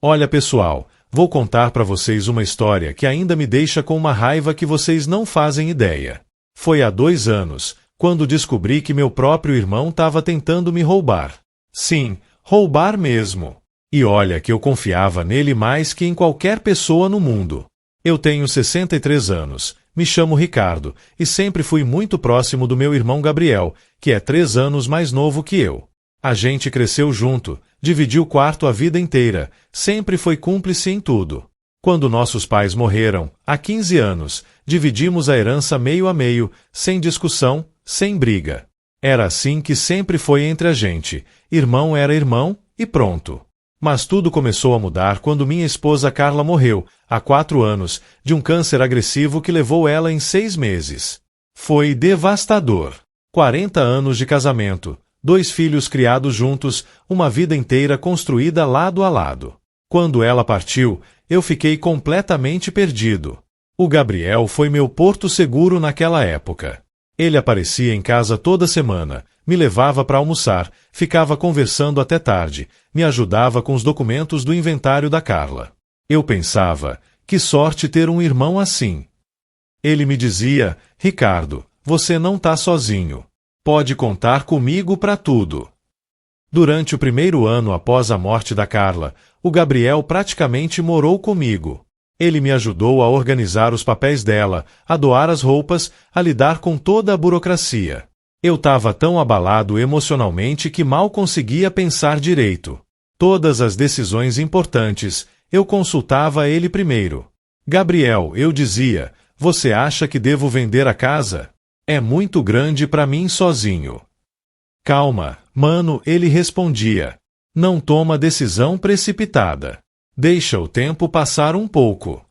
Olha, pessoal, vou contar para vocês uma história que ainda me deixa com uma raiva que vocês não fazem ideia. Foi há 2 anos, quando descobri que meu próprio irmão estava tentando me roubar. Sim, roubar mesmo. E olha que eu confiava nele mais que em qualquer pessoa no mundo. Eu tenho 63 anos, me chamo Ricardo, e sempre fui muito próximo do meu irmão Gabriel, que é 3 anos mais novo que eu. A gente cresceu junto, dividiu o quarto a vida inteira, sempre foi cúmplice em tudo. Quando nossos pais morreram, há 15 anos, dividimos a herança meio a meio, sem discussão, sem briga. Era assim que sempre foi entre a gente, irmão era irmão, e pronto. Mas tudo começou a mudar quando minha esposa Carla morreu, há 4 anos, de um câncer agressivo que levou ela em 6 meses. Foi devastador. 40 anos de casamento, 2 filhos criados juntos, uma vida inteira construída lado a lado. Quando ela partiu, eu fiquei completamente perdido. O Gabriel foi meu porto seguro naquela época. Ele aparecia em casa toda semana, me levava para almoçar, ficava conversando até tarde, me ajudava com os documentos do inventário da Carla. Eu pensava, que sorte ter um irmão assim. Ele me dizia, Ricardo, você não tá sozinho. Pode contar comigo para tudo. Durante o primeiro ano após a morte da Carla, o Gabriel praticamente morou comigo. Ele me ajudou a organizar os papéis dela, a doar as roupas, a lidar com toda a burocracia. Eu estava tão abalado emocionalmente que mal conseguia pensar direito. Todas as decisões importantes, eu consultava ele primeiro. Gabriel, eu dizia, você acha que devo vender a casa? É muito grande para mim sozinho. Calma, mano, ele respondia. Não toma decisão precipitada. Deixa o tempo passar um pouco.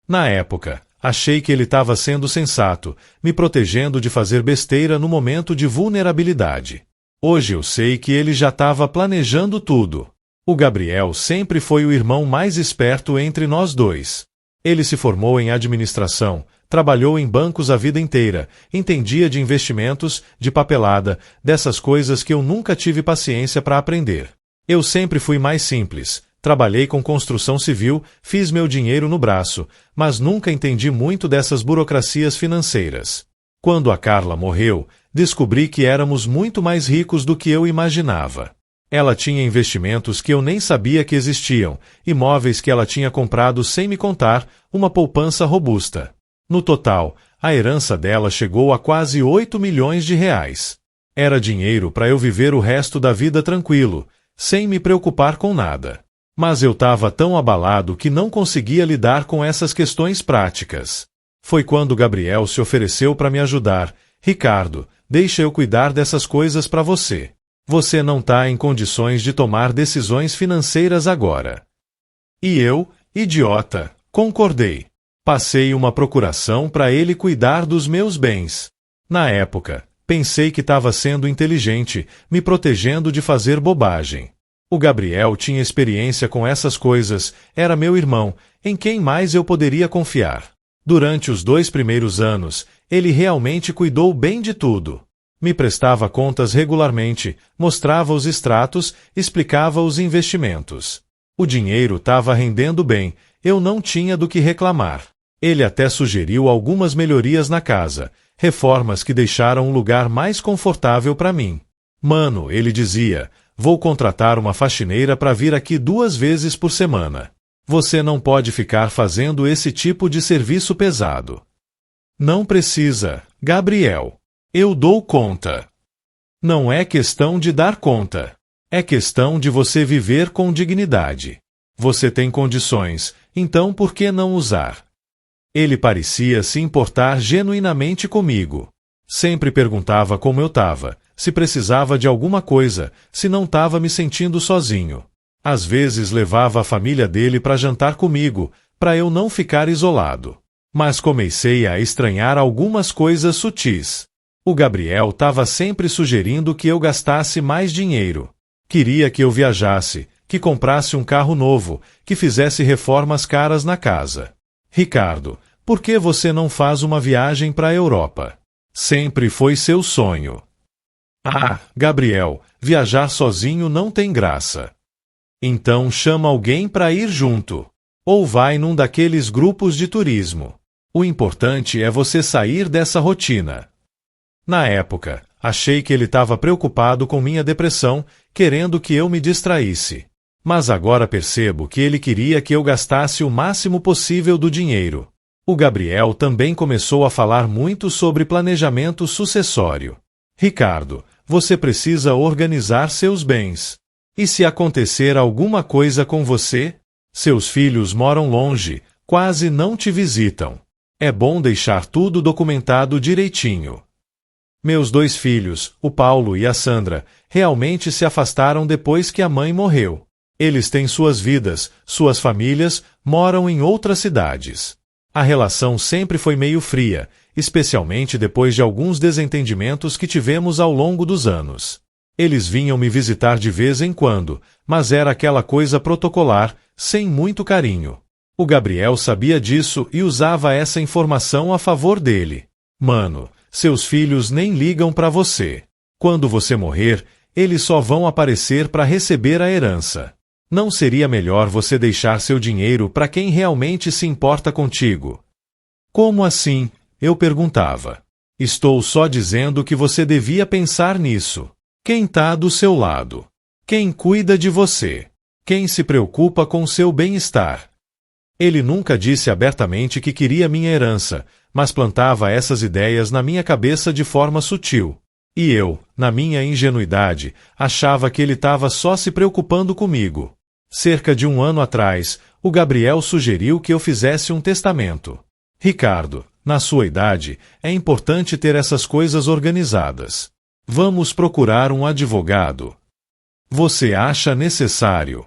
Na época, achei que ele estava sendo sensato, me protegendo de fazer besteira no momento de vulnerabilidade. Hoje eu sei que ele já estava planejando tudo. O Gabriel sempre foi o irmão mais esperto entre nós dois. Ele se formou em administração, trabalhou em bancos a vida inteira, entendia de investimentos, de papelada, dessas coisas que eu nunca tive paciência para aprender. Eu sempre fui mais simples. Trabalhei com construção civil, fiz meu dinheiro no braço, mas nunca entendi muito dessas burocracias financeiras. Quando a Carla morreu, descobri que éramos muito mais ricos do que eu imaginava. Ela tinha investimentos que eu nem sabia que existiam, imóveis que ela tinha comprado sem me contar, uma poupança robusta. No total, a herança dela chegou a quase 8 milhões de reais. Era dinheiro para eu viver o resto da vida tranquilo, sem me preocupar com nada. Mas eu estava tão abalado que não conseguia lidar com essas questões práticas. Foi quando Gabriel se ofereceu para me ajudar. Ricardo, deixa eu cuidar dessas coisas para você. Você não está em condições de tomar decisões financeiras agora. E eu, idiota, concordei. Passei uma procuração para ele cuidar dos meus bens. Na época, pensei que estava sendo inteligente, me protegendo de fazer bobagem. O Gabriel tinha experiência com essas coisas, era meu irmão, em quem mais eu poderia confiar. Durante os 2 primeiros anos, ele realmente cuidou bem de tudo. Me prestava contas regularmente, mostrava os extratos, explicava os investimentos. O dinheiro estava rendendo bem, eu não tinha do que reclamar. Ele até sugeriu algumas melhorias na casa, reformas que deixaram um lugar mais confortável para mim. Mano, ele dizia, vou contratar uma faxineira para vir aqui 2 vezes por semana. Você não pode ficar fazendo esse tipo de serviço pesado. Não precisa, Gabriel. Eu dou conta. Não é questão de dar conta. É questão de você viver com dignidade. Você tem condições, então por que não usar? Ele parecia se importar genuinamente comigo. Sempre perguntava como eu estava, se precisava de alguma coisa, se não estava me sentindo sozinho. Às vezes levava a família dele para jantar comigo, para eu não ficar isolado. Mas comecei a estranhar algumas coisas sutis. O Gabriel estava sempre sugerindo que eu gastasse mais dinheiro. Queria que eu viajasse, que comprasse um carro novo, que fizesse reformas caras na casa. Ricardo, por que você não faz uma viagem para a Europa? Sempre foi seu sonho. Ah, Gabriel, viajar sozinho não tem graça. Então chama alguém para ir junto. Ou vai num daqueles grupos de turismo. O importante é você sair dessa rotina. Na época, achei que ele estava preocupado com minha depressão, querendo que eu me distraísse. Mas agora percebo que ele queria que eu gastasse o máximo possível do dinheiro. O Gabriel também começou a falar muito sobre planejamento sucessório. Ricardo, você precisa organizar seus bens. E se acontecer alguma coisa com você? Seus filhos moram longe, quase não te visitam. É bom deixar tudo documentado direitinho. Meus 2 filhos, o Paulo e a Sandra, realmente se afastaram depois que a mãe morreu. Eles têm suas vidas, suas famílias, moram em outras cidades. A relação sempre foi meio fria, especialmente depois de alguns desentendimentos que tivemos ao longo dos anos. Eles vinham me visitar de vez em quando, mas era aquela coisa protocolar, sem muito carinho. O Gabriel sabia disso e usava essa informação a favor dele. Mano, seus filhos nem ligam para você. Quando você morrer, eles só vão aparecer para receber a herança. Não seria melhor você deixar seu dinheiro para quem realmente se importa contigo? Como assim? Eu perguntava. Estou só dizendo que você devia pensar nisso. Quem está do seu lado? Quem cuida de você? Quem se preocupa com seu bem-estar? Ele nunca disse abertamente que queria minha herança, mas plantava essas ideias na minha cabeça de forma sutil. E eu, na minha ingenuidade, achava que ele estava só se preocupando comigo. Cerca de 1 ano atrás, o Gabriel sugeriu que eu fizesse um testamento. Ricardo, na sua idade, é importante ter essas coisas organizadas. Vamos procurar um advogado. Você acha necessário?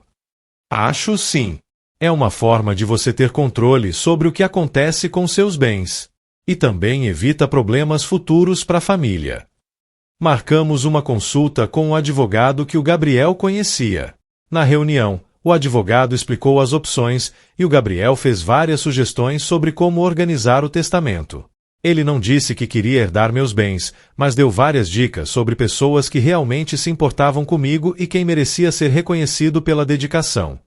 Acho sim. É uma forma de você ter controle sobre o que acontece com seus bens. E também evita problemas futuros para a família. Marcamos uma consulta com um advogado que o Gabriel conhecia. Na reunião, o advogado explicou as opções e o Gabriel fez várias sugestões sobre como organizar o testamento. Ele não disse que queria herdar meus bens, mas deu várias dicas sobre pessoas que realmente se importavam comigo e quem merecia ser reconhecido pela dedicação.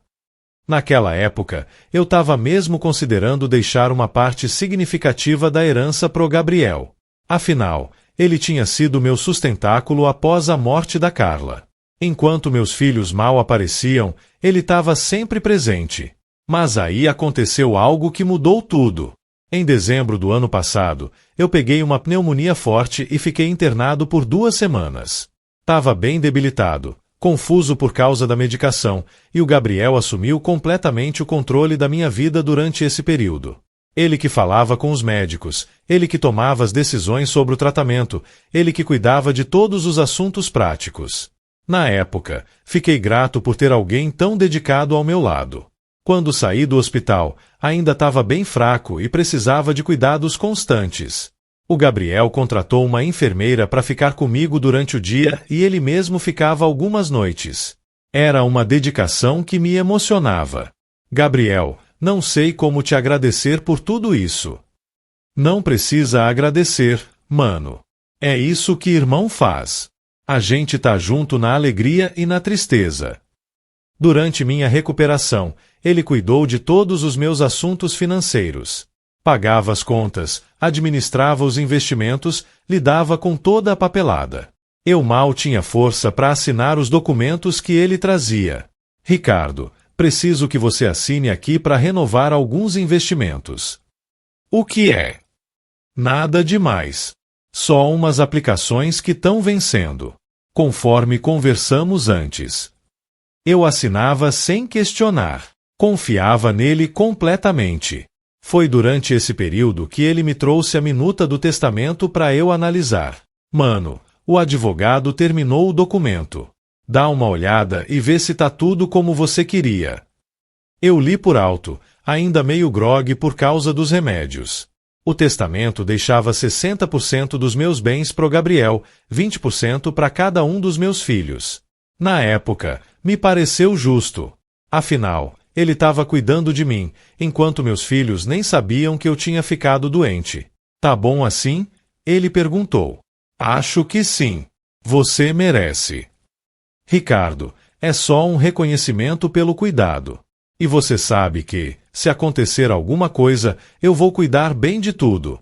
Naquela época, eu estava mesmo considerando deixar uma parte significativa da herança pro Gabriel. Afinal, ele tinha sido meu sustentáculo após a morte da Carla. Enquanto meus filhos mal apareciam, ele estava sempre presente. Mas aí aconteceu algo que mudou tudo. Em dezembro do ano passado, eu peguei uma pneumonia forte e fiquei internado por 2 semanas. Estava bem debilitado, confuso por causa da medicação, e o Gabriel assumiu completamente o controle da minha vida durante esse período. Ele que falava com os médicos, ele que tomava as decisões sobre o tratamento, ele que cuidava de todos os assuntos práticos. Na época, fiquei grato por ter alguém tão dedicado ao meu lado. Quando saí do hospital, ainda estava bem fraco e precisava de cuidados constantes. O Gabriel contratou uma enfermeira para ficar comigo durante o dia e ele mesmo ficava algumas noites. Era uma dedicação que me emocionava. Gabriel, não sei como te agradecer por tudo isso. Não precisa agradecer, mano. É isso que irmão faz. A gente tá junto na alegria e na tristeza. Durante minha recuperação, ele cuidou de todos os meus assuntos financeiros. Pagava as contas, administrava os investimentos, lidava com toda a papelada. Eu mal tinha força para assinar os documentos que ele trazia. Ricardo, preciso que você assine aqui para renovar alguns investimentos. O que é? Nada demais. Só umas aplicações que estão vencendo. Conforme conversamos antes. Eu assinava sem questionar. Confiava nele completamente. Foi durante esse período que ele me trouxe a minuta do testamento para eu analisar. Mano, o advogado terminou o documento. Dá uma olhada e vê se tá tudo como você queria. Eu li por alto, ainda meio grogue por causa dos remédios. O testamento deixava 60% dos meus bens pro Gabriel, 20% para cada um dos meus filhos. Na época, me pareceu justo. Afinal, ele estava cuidando de mim, enquanto meus filhos nem sabiam que eu tinha ficado doente. Tá bom assim? Ele perguntou. Acho que sim. Você merece. Ricardo, é só um reconhecimento pelo cuidado. E você sabe que, se acontecer alguma coisa, eu vou cuidar bem de tudo.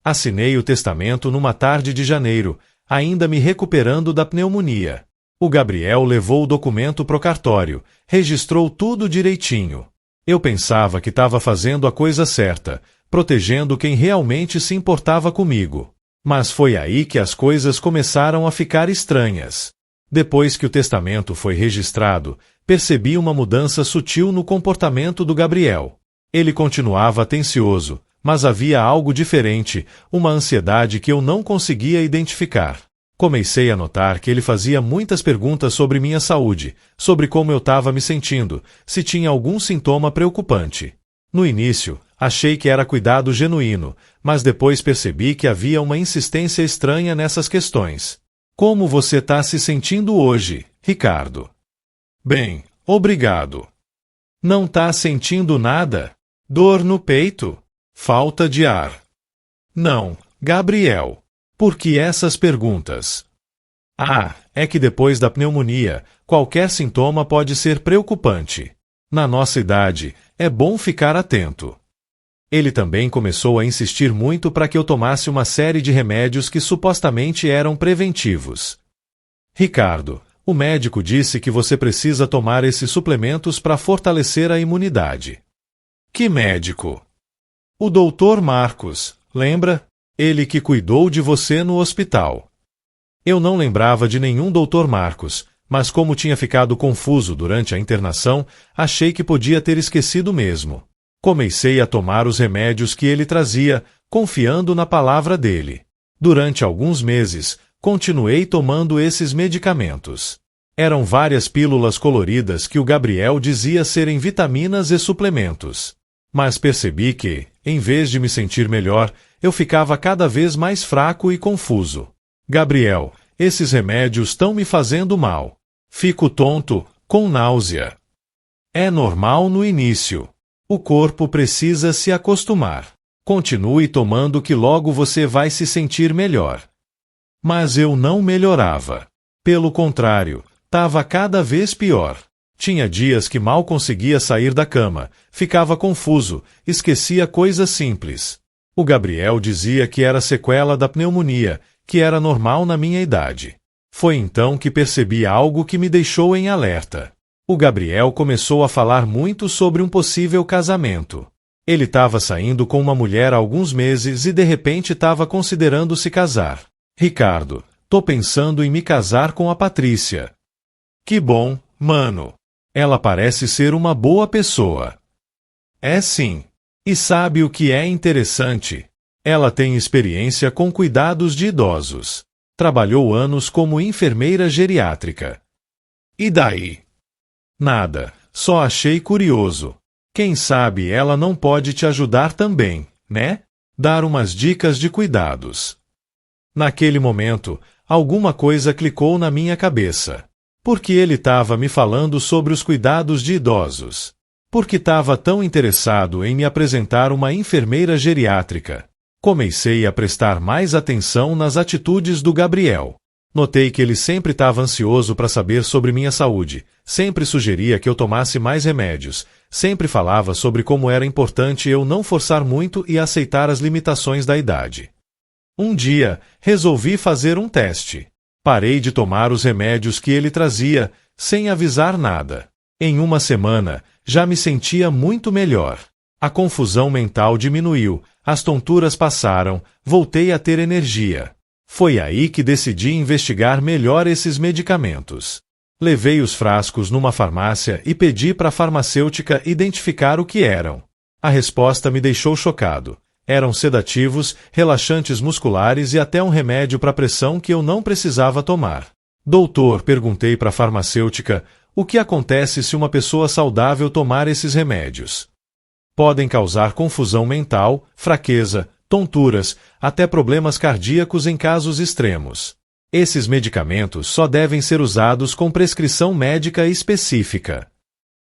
Assinei o testamento numa tarde de janeiro, ainda me recuperando da pneumonia. O Gabriel levou o documento pro cartório, registrou tudo direitinho. Eu pensava que estava fazendo a coisa certa, protegendo quem realmente se importava comigo. Mas foi aí que as coisas começaram a ficar estranhas. Depois que o testamento foi registrado, percebi uma mudança sutil no comportamento do Gabriel. Ele continuava atencioso, mas havia algo diferente, uma ansiedade que eu não conseguia identificar. Comecei a notar que ele fazia muitas perguntas sobre minha saúde, sobre como eu estava me sentindo, se tinha algum sintoma preocupante. No início, achei que era cuidado genuíno, mas depois percebi que havia uma insistência estranha nessas questões. Como você está se sentindo hoje, Ricardo? Bem, obrigado. Não está sentindo nada? Dor no peito? Falta de ar? Não, Gabriel. Por que essas perguntas? Ah, é que depois da pneumonia, qualquer sintoma pode ser preocupante. Na nossa idade, é bom ficar atento. Ele também começou a insistir muito para que eu tomasse uma série de remédios que supostamente eram preventivos. Ricardo, o médico disse que você precisa tomar esses suplementos para fortalecer a imunidade. Que médico? O Dr. Marcos, lembra? Ele que cuidou de você no hospital. Eu não lembrava de nenhum Dr. Marcos, mas como tinha ficado confuso durante a internação, achei que podia ter esquecido mesmo. Comecei a tomar os remédios que ele trazia, confiando na palavra dele. Durante alguns meses, continuei tomando esses medicamentos. Eram várias pílulas coloridas que o Gabriel dizia serem vitaminas e suplementos. Mas percebi que, em vez de me sentir melhor, eu ficava cada vez mais fraco e confuso. Gabriel, esses remédios estão me fazendo mal. Fico tonto, com náusea. É normal no início. O corpo precisa se acostumar. Continue tomando que logo você vai se sentir melhor. Mas eu não melhorava. Pelo contrário, estava cada vez pior. Tinha dias que mal conseguia sair da cama, ficava confuso, esquecia coisas simples. O Gabriel dizia que era sequela da pneumonia, que era normal na minha idade. Foi então que percebi algo que me deixou em alerta. O Gabriel começou a falar muito sobre um possível casamento. Ele estava saindo com uma mulher há alguns meses e de repente estava considerando se casar. Ricardo, tô pensando em me casar com a Patrícia. Que bom, mano. Ela parece ser uma boa pessoa. É sim. E sabe o que é interessante? Ela tem experiência com cuidados de idosos. Trabalhou anos como enfermeira geriátrica. E daí? Nada, só achei curioso. Quem sabe ela não pode te ajudar também, né? Dar umas dicas de cuidados. Naquele momento, alguma coisa clicou na minha cabeça. Porque ele estava me falando sobre os cuidados de idosos. Porque estava tão interessado em me apresentar uma enfermeira geriátrica. Comecei a prestar mais atenção nas atitudes do Gabriel. Notei que ele sempre estava ansioso para saber sobre minha saúde, sempre sugeria que eu tomasse mais remédios, sempre falava sobre como era importante eu não forçar muito e aceitar as limitações da idade. Um dia, resolvi fazer um teste. Parei de tomar os remédios que ele trazia, sem avisar nada. Em uma semana, já me sentia muito melhor. A confusão mental diminuiu, as tonturas passaram, voltei a ter energia. Foi aí que decidi investigar melhor esses medicamentos. Levei os frascos numa farmácia e pedi para a farmacêutica identificar o que eram. A resposta me deixou chocado. Eram sedativos, relaxantes musculares e até um remédio para pressão que eu não precisava tomar. Doutor, perguntei para a farmacêutica, o que acontece se uma pessoa saudável tomar esses remédios? Podem causar confusão mental, fraqueza, tonturas, até problemas cardíacos em casos extremos. Esses medicamentos só devem ser usados com prescrição médica específica.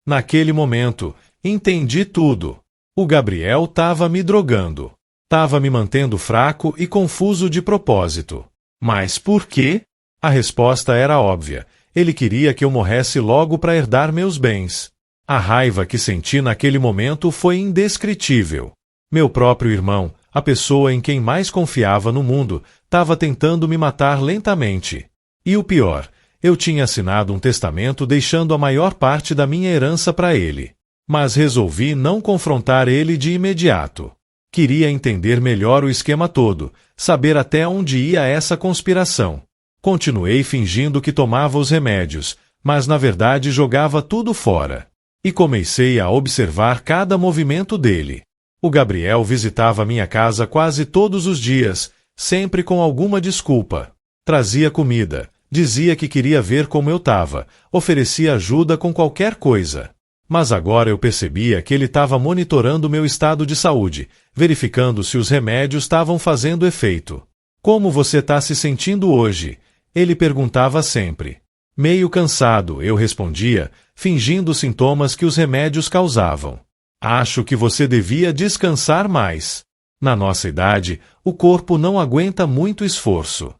Naquele momento, entendi tudo. O Gabriel estava me drogando. Estava me mantendo fraco e confuso de propósito. Mas por quê? A resposta era óbvia. Ele queria que eu morresse logo para herdar meus bens. A raiva que senti naquele momento foi indescritível. Meu próprio irmão, a pessoa em quem mais confiava no mundo, estava tentando me matar lentamente. E o pior, eu tinha assinado um testamento deixando a maior parte da minha herança para ele. Mas resolvi não confrontar ele de imediato. Queria entender melhor o esquema todo, saber até onde ia essa conspiração. Continuei fingindo que tomava os remédios, mas na verdade jogava tudo fora. E comecei a observar cada movimento dele. O Gabriel visitava minha casa quase todos os dias, sempre com alguma desculpa. Trazia comida, dizia que queria ver como eu estava, oferecia ajuda com qualquer coisa. Mas agora eu percebia que ele estava monitorando meu estado de saúde, verificando se os remédios estavam fazendo efeito. Como você está se sentindo hoje? Ele perguntava sempre. Meio cansado, eu respondia, fingindo os sintomas que os remédios causavam. Acho que você devia descansar mais. Na nossa idade, o corpo não aguenta muito esforço.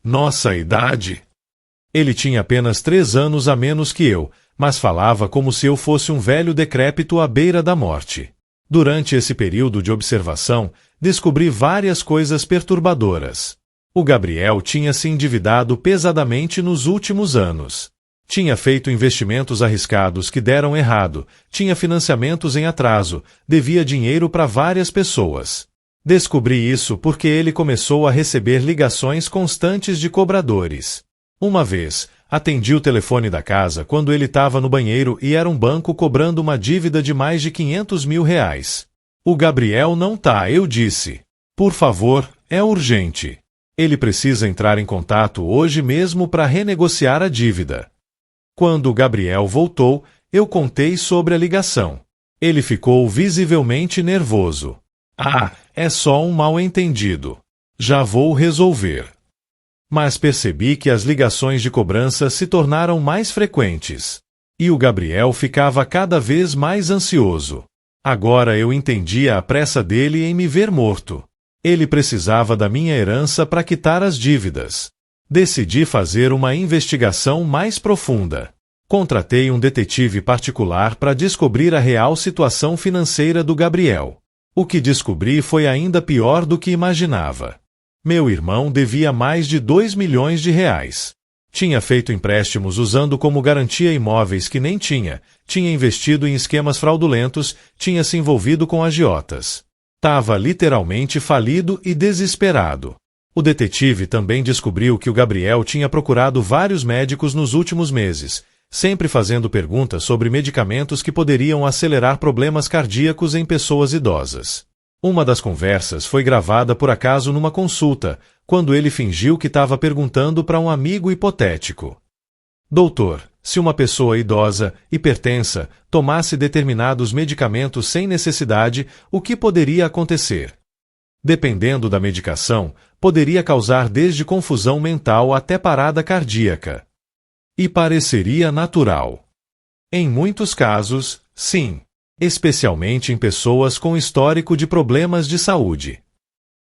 Nossa idade? Ele tinha apenas 3 anos a menos que eu, mas falava como se eu fosse um velho decrépito à beira da morte. Durante esse período de observação, descobri várias coisas perturbadoras. O Gabriel tinha se endividado pesadamente nos últimos anos. Tinha feito investimentos arriscados que deram errado, tinha financiamentos em atraso, devia dinheiro para várias pessoas. Descobri isso porque ele começou a receber ligações constantes de cobradores. Uma vez, atendi o telefone da casa quando ele estava no banheiro e era um banco cobrando uma dívida de mais de R$500 mil. O Gabriel não tá, eu disse. Por favor, é urgente. Ele precisa entrar em contato hoje mesmo para renegociar a dívida. Quando o Gabriel voltou, eu contei sobre a ligação. Ele ficou visivelmente nervoso. Ah, é só um mal-entendido. Já vou resolver. Mas percebi que as ligações de cobrança se tornaram mais frequentes. E o Gabriel ficava cada vez mais ansioso. Agora eu entendia a pressa dele em me ver morto. Ele precisava da minha herança para quitar as dívidas. Decidi fazer uma investigação mais profunda. Contratei um detetive particular para descobrir a real situação financeira do Gabriel. O que descobri foi ainda pior do que imaginava. Meu irmão devia mais de R$2 milhões. Tinha feito empréstimos usando como garantia imóveis que nem tinha investido em esquemas fraudulentos, tinha se envolvido com agiotas. Tava literalmente falido e desesperado. O detetive também descobriu que o Gabriel tinha procurado vários médicos nos últimos meses, sempre fazendo perguntas sobre medicamentos que poderiam acelerar problemas cardíacos em pessoas idosas. Uma das conversas foi gravada por acaso numa consulta, quando ele fingiu que estava perguntando para um amigo hipotético. Doutor, se uma pessoa idosa, hipertensa, tomasse determinados medicamentos sem necessidade, o que poderia acontecer? Dependendo da medicação, poderia causar desde confusão mental até parada cardíaca. E pareceria natural. Em muitos casos, sim, especialmente em pessoas com histórico de problemas de saúde.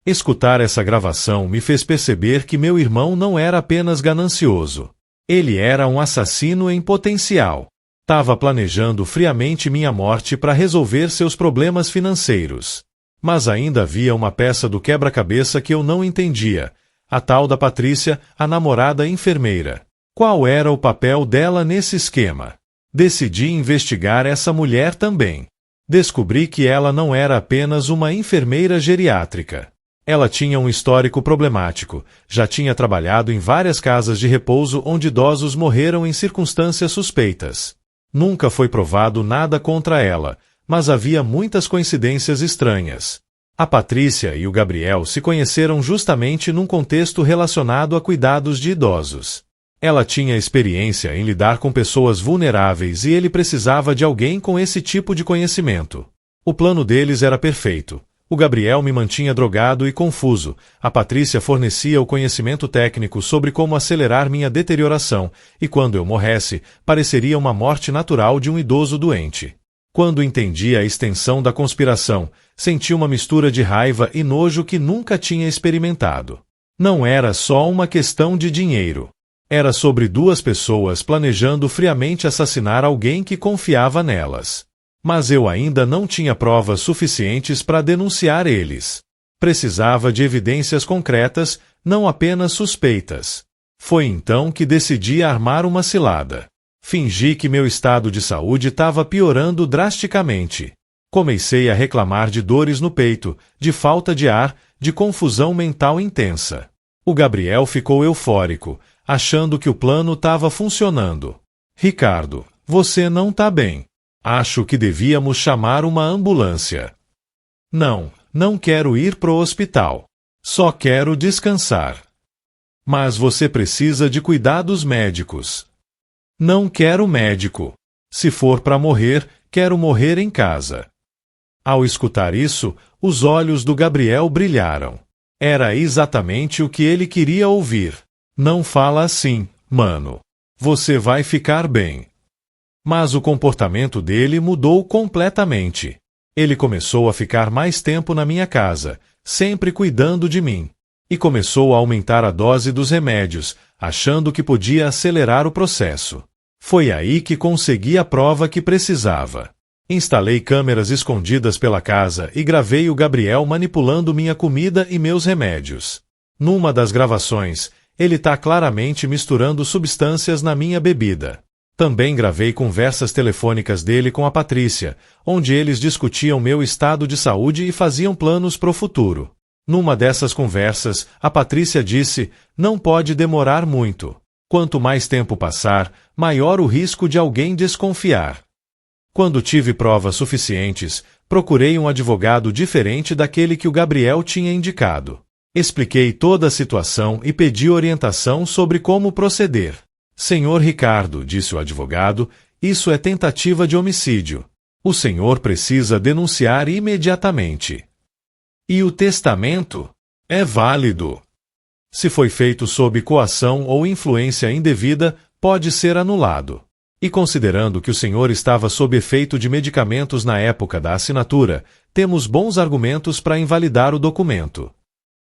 Escutar essa gravação me fez perceber que meu irmão não era apenas ganancioso. Ele era um assassino em potencial. Estava planejando friamente minha morte para resolver seus problemas financeiros. Mas ainda havia uma peça do quebra-cabeça que eu não entendia, a tal da Patrícia, a namorada enfermeira. Qual era o papel dela nesse esquema? Decidi investigar essa mulher também. Descobri que ela não era apenas uma enfermeira geriátrica. Ela tinha um histórico problemático, já tinha trabalhado em várias casas de repouso onde idosos morreram em circunstâncias suspeitas. Nunca foi provado nada contra ela, mas havia muitas coincidências estranhas. A Patrícia e o Gabriel se conheceram justamente num contexto relacionado a cuidados de idosos. Ela tinha experiência em lidar com pessoas vulneráveis e ele precisava de alguém com esse tipo de conhecimento. O plano deles era perfeito. O Gabriel me mantinha drogado e confuso. A Patrícia fornecia o conhecimento técnico sobre como acelerar minha deterioração, e quando eu morresse, pareceria uma morte natural de um idoso doente. Quando entendi a extensão da conspiração, senti uma mistura de raiva e nojo que nunca tinha experimentado. Não era só uma questão de dinheiro. Era sobre duas pessoas planejando friamente assassinar alguém que confiava nelas. Mas eu ainda não tinha provas suficientes para denunciar eles. Precisava de evidências concretas, não apenas suspeitas. Foi então que decidi armar uma cilada. Fingi que meu estado de saúde estava piorando drasticamente. Comecei a reclamar de dores no peito, de falta de ar, de confusão mental intensa. O Gabriel ficou eufórico, achando que o plano estava funcionando. Ricardo, você não tá bem. Acho que devíamos chamar uma ambulância. Não quero ir pro hospital. Só quero descansar. Mas você precisa de cuidados médicos. Não quero médico. Se for para morrer, quero morrer em casa. Ao escutar isso, os olhos do Gabriel brilharam. Era exatamente o que ele queria ouvir. Não fala assim, mano. Você vai ficar bem. Mas o comportamento dele mudou completamente. Ele começou a ficar mais tempo na minha casa, sempre cuidando de mim. E começou a aumentar a dose dos remédios, achando que podia acelerar o processo. Foi aí que consegui a prova que precisava. Instalei câmeras escondidas pela casa e gravei o Gabriel manipulando minha comida e meus remédios. Numa das gravações, ele está claramente misturando substâncias na minha bebida. Também gravei conversas telefônicas dele com a Patrícia, onde eles discutiam meu estado de saúde e faziam planos para o futuro. Numa dessas conversas, a Patrícia disse: "Não pode demorar muito. Quanto mais tempo passar, maior o risco de alguém desconfiar." Quando tive provas suficientes, procurei um advogado diferente daquele que o Gabriel tinha indicado. Expliquei toda a situação e pedi orientação sobre como proceder. "Senhor Ricardo", disse o advogado, "isso é tentativa de homicídio. O senhor precisa denunciar imediatamente." "E o testamento?" "É válido. Se foi feito sob coação ou influência indevida, pode ser anulado. E considerando que o senhor estava sob efeito de medicamentos na época da assinatura, temos bons argumentos para invalidar o documento."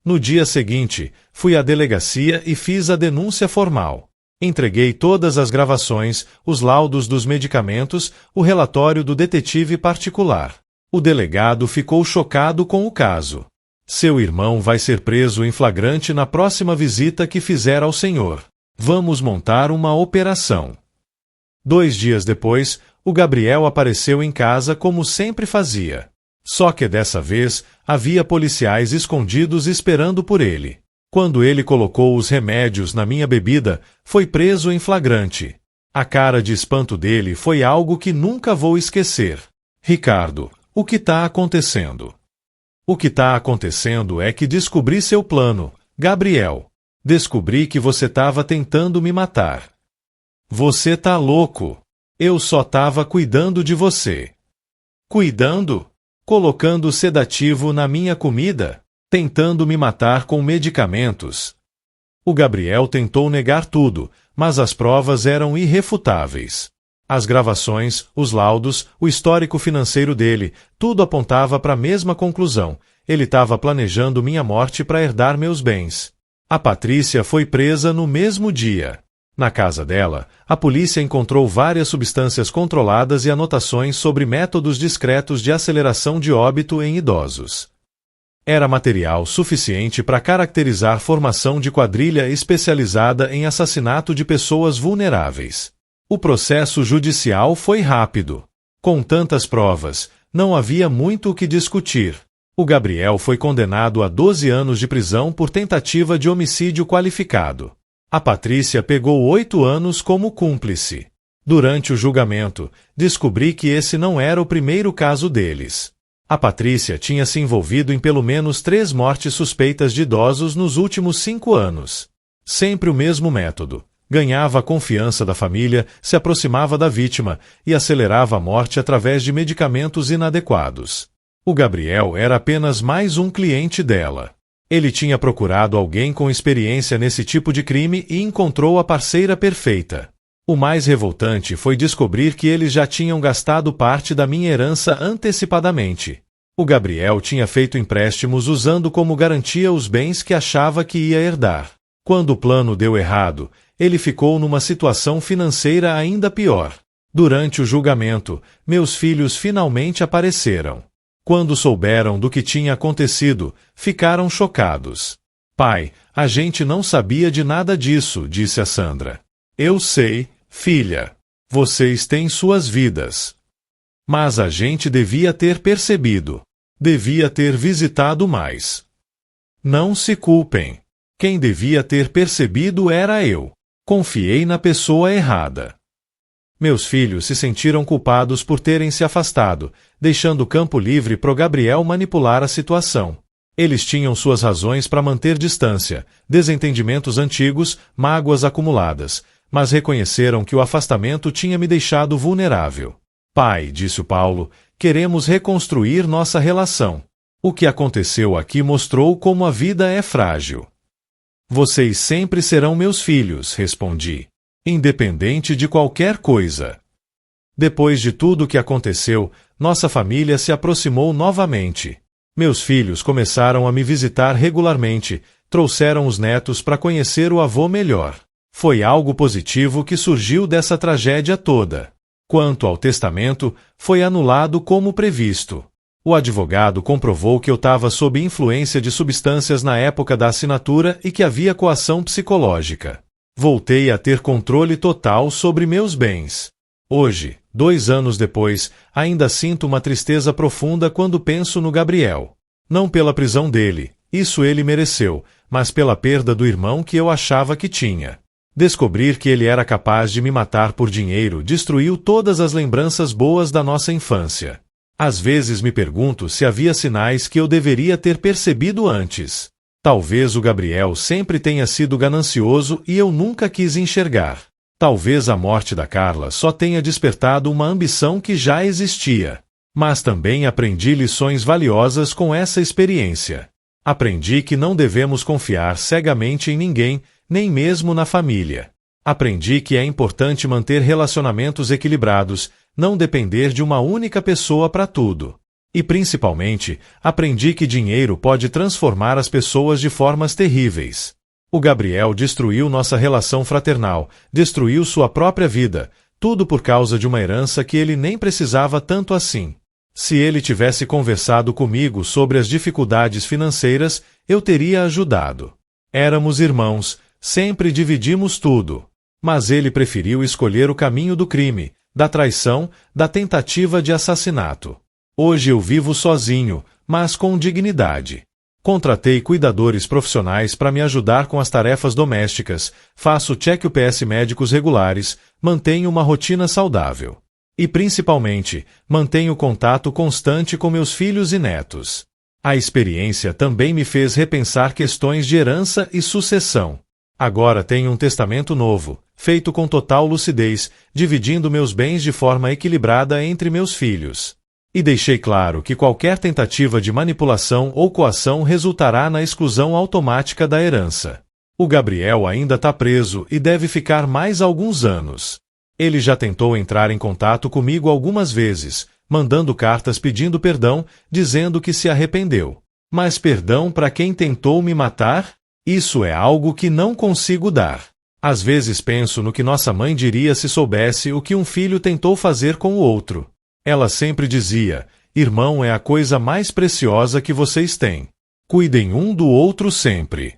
No dia seguinte, fui à delegacia e fiz a denúncia formal. Entreguei todas as gravações, os laudos dos medicamentos, o relatório do detetive particular. O delegado ficou chocado com o caso. "Seu irmão vai ser preso em flagrante na próxima visita que fizer ao senhor. Vamos montar uma operação." 2 dias depois, o Gabriel apareceu em casa como sempre fazia. Só que dessa vez, havia policiais escondidos esperando por ele. Quando ele colocou os remédios na minha bebida, foi preso em flagrante. A cara de espanto dele foi algo que nunca vou esquecer. "Ricardo, o que está acontecendo?" "O que está acontecendo é que descobri seu plano, Gabriel. Descobri que você estava tentando me matar." "Você tá louco. Eu só estava cuidando de você." "Cuidando? Colocando sedativo na minha comida? Tentando me matar com medicamentos?" O Gabriel tentou negar tudo, mas as provas eram irrefutáveis. As gravações, os laudos, o histórico financeiro dele, tudo apontava para a mesma conclusão. Ele estava planejando minha morte para herdar meus bens. A Patrícia foi presa no mesmo dia. Na casa dela, a polícia encontrou várias substâncias controladas e anotações sobre métodos discretos de aceleração de óbito em idosos. Era material suficiente para caracterizar formação de quadrilha especializada em assassinato de pessoas vulneráveis. O processo judicial foi rápido. Com tantas provas, não havia muito o que discutir. O Gabriel foi condenado a 12 anos de prisão por tentativa de homicídio qualificado. A Patrícia pegou 8 anos como cúmplice. Durante o julgamento, descobri que esse não era o primeiro caso deles. A Patrícia tinha se envolvido em pelo menos 3 mortes suspeitas de idosos nos últimos 5 anos. Sempre o mesmo método. Ganhava a confiança da família, se aproximava da vítima e acelerava a morte através de medicamentos inadequados. O Gabriel era apenas mais um cliente dela. Ele tinha procurado alguém com experiência nesse tipo de crime e encontrou a parceira perfeita. O mais revoltante foi descobrir que eles já tinham gastado parte da minha herança antecipadamente. O Gabriel tinha feito empréstimos usando como garantia os bens que achava que ia herdar. Quando o plano deu errado, ele ficou numa situação financeira ainda pior. Durante o julgamento, meus filhos finalmente apareceram. Quando souberam do que tinha acontecido, ficaram chocados. Pai, a gente não sabia de nada disso, disse a Sandra. Eu sei, filha. Vocês têm suas vidas. Mas a gente devia ter percebido. Devia ter visitado mais. Não se culpem. Quem devia ter percebido era eu. Confiei na pessoa errada. Meus filhos se sentiram culpados por terem se afastado, deixando o campo livre para Gabriel manipular a situação. Eles tinham suas razões para manter distância, desentendimentos antigos, mágoas acumuladas, mas reconheceram que o afastamento tinha me deixado vulnerável. Pai, disse o Paulo, queremos reconstruir nossa relação. O que aconteceu aqui mostrou como a vida é frágil. Vocês sempre serão meus filhos, respondi. Independente de qualquer coisa. Depois de tudo o que aconteceu, nossa família se aproximou novamente. Meus filhos começaram a me visitar regularmente, trouxeram os netos para conhecer o avô melhor. Foi algo positivo que surgiu dessa tragédia toda. Quanto ao testamento, foi anulado como previsto. O advogado comprovou que eu estava sob influência de substâncias na época da assinatura e que havia coação psicológica. Voltei a ter controle total sobre meus bens. Hoje, 2 anos depois, ainda sinto uma tristeza profunda quando penso no Gabriel. Não pela prisão dele, isso ele mereceu, mas pela perda do irmão que eu achava que tinha. Descobrir que ele era capaz de me matar por dinheiro destruiu todas as lembranças boas da nossa infância. Às vezes me pergunto se havia sinais que eu deveria ter percebido antes. Talvez o Gabriel sempre tenha sido ganancioso e eu nunca quis enxergar. Talvez a morte da Carla só tenha despertado uma ambição que já existia. Mas também aprendi lições valiosas com essa experiência. Aprendi que não devemos confiar cegamente em ninguém, nem mesmo na família. Aprendi que é importante manter relacionamentos equilibrados, não depender de uma única pessoa para tudo. E principalmente, aprendi que dinheiro pode transformar as pessoas de formas terríveis. O Gabriel destruiu nossa relação fraternal, destruiu sua própria vida, tudo por causa de uma herança que ele nem precisava tanto assim. Se ele tivesse conversado comigo sobre as dificuldades financeiras, eu teria ajudado. Éramos irmãos, sempre dividimos tudo. Mas ele preferiu escolher o caminho do crime, da traição, da tentativa de assassinato. Hoje eu vivo sozinho, mas com dignidade. Contratei cuidadores profissionais para me ajudar com as tarefas domésticas, faço check-ups médicos regulares, mantenho uma rotina saudável. E principalmente, mantenho contato constante com meus filhos e netos. A experiência também me fez repensar questões de herança e sucessão. Agora tenho um testamento novo, feito com total lucidez, dividindo meus bens de forma equilibrada entre meus filhos. E deixei claro que qualquer tentativa de manipulação ou coação resultará na exclusão automática da herança. O Gabriel ainda está preso e deve ficar mais alguns anos. Ele já tentou entrar em contato comigo algumas vezes, mandando cartas pedindo perdão, dizendo que se arrependeu. Mas perdão para quem tentou me matar? Isso é algo que não consigo dar. Às vezes penso no que nossa mãe diria se soubesse o que um filho tentou fazer com o outro. Ela sempre dizia, irmão é a coisa mais preciosa que vocês têm. Cuidem um do outro sempre.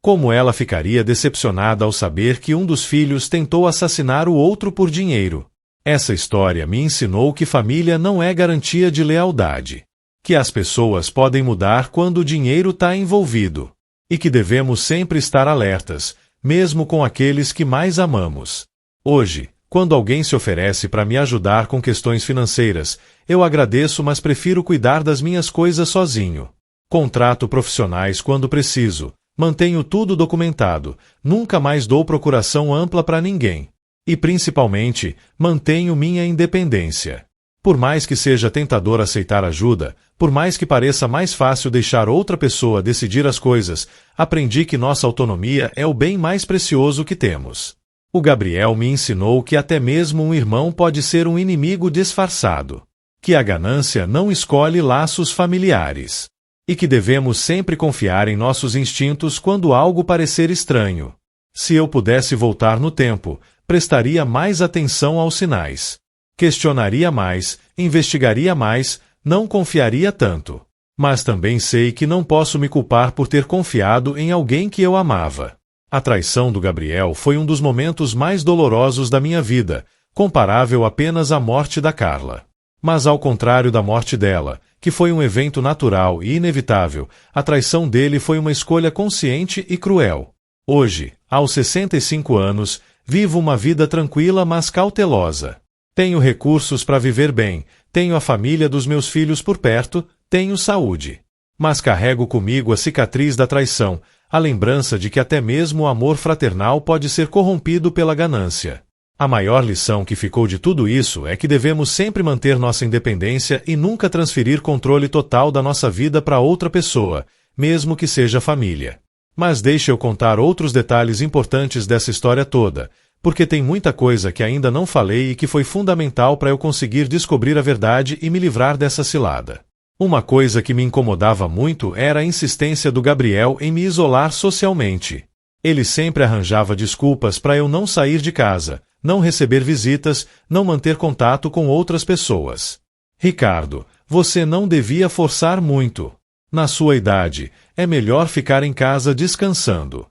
Como ela ficaria decepcionada ao saber que um dos filhos tentou assassinar o outro por dinheiro. Essa história me ensinou que família não é garantia de lealdade. Que as pessoas podem mudar quando o dinheiro está envolvido. E que devemos sempre estar alertas, mesmo com aqueles que mais amamos. Hoje, quando alguém se oferece para me ajudar com questões financeiras, eu agradeço, mas prefiro cuidar das minhas coisas sozinho. Contrato profissionais quando preciso, mantenho tudo documentado, nunca mais dou procuração ampla para ninguém. E principalmente, mantenho minha independência. Por mais que seja tentador aceitar ajuda, por mais que pareça mais fácil deixar outra pessoa decidir as coisas, aprendi que nossa autonomia é o bem mais precioso que temos. O Gabriel me ensinou que até mesmo um irmão pode ser um inimigo disfarçado. Que a ganância não escolhe laços familiares. E que devemos sempre confiar em nossos instintos quando algo parecer estranho. Se eu pudesse voltar no tempo, prestaria mais atenção aos sinais. Questionaria mais, investigaria mais, não confiaria tanto. Mas também sei que não posso me culpar por ter confiado em alguém que eu amava. A traição do Gabriel foi um dos momentos mais dolorosos da minha vida, comparável apenas à morte da Carla. Mas ao contrário da morte dela, que foi um evento natural e inevitável, a traição dele foi uma escolha consciente e cruel. Hoje, aos 65 anos, vivo uma vida tranquila mas cautelosa. Tenho recursos para viver bem, tenho a família dos meus filhos por perto, tenho saúde. Mas carrego comigo a cicatriz da traição, a lembrança de que até mesmo o amor fraternal pode ser corrompido pela ganância. A maior lição que ficou de tudo isso é que devemos sempre manter nossa independência e nunca transferir controle total da nossa vida para outra pessoa, mesmo que seja família. Mas deixe eu contar outros detalhes importantes dessa história toda, porque tem muita coisa que ainda não falei e que foi fundamental para eu conseguir descobrir a verdade e me livrar dessa cilada. Uma coisa que me incomodava muito era a insistência do Gabriel em me isolar socialmente. Ele sempre arranjava desculpas para eu não sair de casa, não receber visitas, não manter contato com outras pessoas. Ricardo, você não devia forçar muito. Na sua idade, é melhor ficar em casa descansando.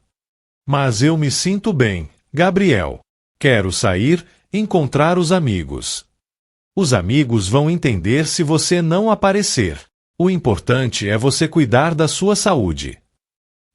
Mas eu me sinto bem, Gabriel. Quero sair, encontrar os amigos. Os amigos vão entender se você não aparecer. O importante é você cuidar da sua saúde.